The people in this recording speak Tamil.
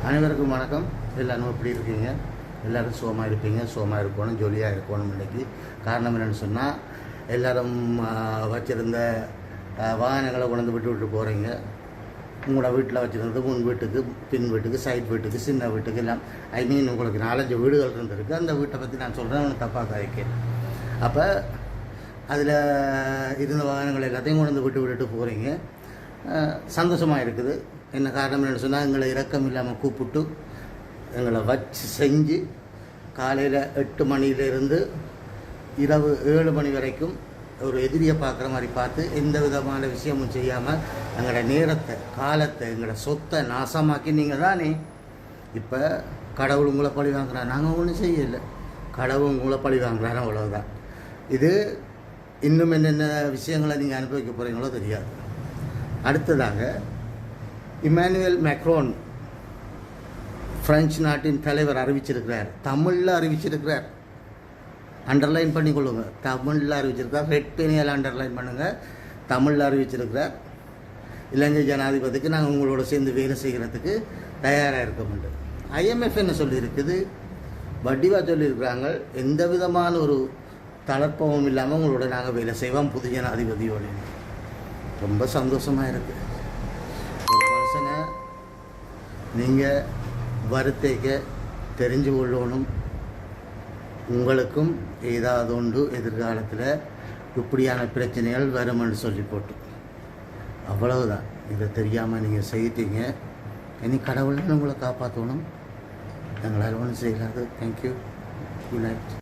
அனைவருக்கும் வணக்கம். எல்லோரும் எப்படி இருக்கீங்க? எல்லோரும் சுகமாக இருப்பீங்க, சுகமாக இருக்கணும், ஜொலியாக இருக்கணும். இன்றைக்கி காரணம் என்னென்னு சொன்னால், எல்லோரும் வச்சுருந்த வாகனங்களை கொண்டு விட்டு போகிறீங்க. உங்களோட வீட்டில் வச்சுருந்தது முன் வீட்டுக்கு, பின் வீட்டுக்கு, சைட் வீட்டுக்கு, சின்ன வீட்டுக்கு எல்லாம். ஐ மீன் உங்களுக்கு 4-5 வீடுகள் இருந்திருக்கு. அந்த வீட்டை பற்றி நான் சொல்கிறேன், ஒன்று தப்பாக கதைக்கேன். அப்போ அதில் இருந்த வாகனங்கள் எல்லாத்தையும் கொண்டு விட்டுட்டு போகிறீங்க. சந்தோஷமாக இருக்குது. என்ன காரணம் என்னென்னு சொன்னால், எங்களை இரக்கம் இல்லாமல் கூப்பிட்டு எங்களை வச்சு செஞ்சு காலையில் 8 மணியிலேருந்து இரவு 7 மணி வரைக்கும் ஒரு எதிரியை பார்க்குற மாதிரி பார்த்து எந்த விதமான விஷயமும் செய்யாமல் எங்களோட நேரத்தை, காலத்தை, எங்களோட சொத்தை நாசமாக்கி நீங்கள் தானே இப்போ கடவுள் உங்களை பழி வாங்குறாரு. நாங்கள் ஒன்றும் செய்யலை, கடவுள் உங்களை பழி வாங்குறாரு, அவ்வளவுதான். இது இன்னும் என்னென்ன விஷயங்களை நீங்கள் அனுப்பி வைக்க போகிறீங்களோ தெரியாது. அடுத்ததாக இமானுவேல் மேக்ரோன் பிரெஞ்சு நாட்டின் தலைவர் அறிவிச்சிருக்கிறார். தமிழில் அறிவிச்சிருக்கிறார். அண்டர்லைன் பண்ணிக்கொள்ளுங்க. தமிழில் அறிவிச்சிருக்கிறார். ரெட் பெனியால் அண்டர்லைன் பண்ணுங்கள். தமிழில் அறிவிச்சிருக்கிறார். இலங்கை ஜனாதிபதிக்கு நாங்கள் உங்களோட சேர்ந்து வேலை செய்கிறதுக்கு தயாராக இருக்க முடியும். IMF என்ன சொல்லியிருக்குது, வடிவாக சொல்லியிருக்கிறாங்க, எந்த விதமான ஒரு தளர்ப்பமும் இல்லாமல் உங்களோட நாங்கள் வேலை செய்வோம் புதிய ஜனாதிபதியோடு. ரொம்ப சந்தோஷமாக இருக்குது. ஒரு மனுஷனை நீங்கள் வருத்தைக்க தெரிஞ்சு கொள்ளணும். உங்களுக்கும் ஏதாவது ஒன்று எதிர்காலத்தில் இப்படியான பிரச்சனைகள் வருமென்று சொல்லி போட்டு, அவ்வளவுதான். இதை தெரியாமல் நீங்கள் செய்யிட்டீங்க. இனி கடவுள்னு உங்களை காப்பாற்றணும். எங்களால் ஒன்றும் செய்யலாது. தேங்க்யூ. Good night.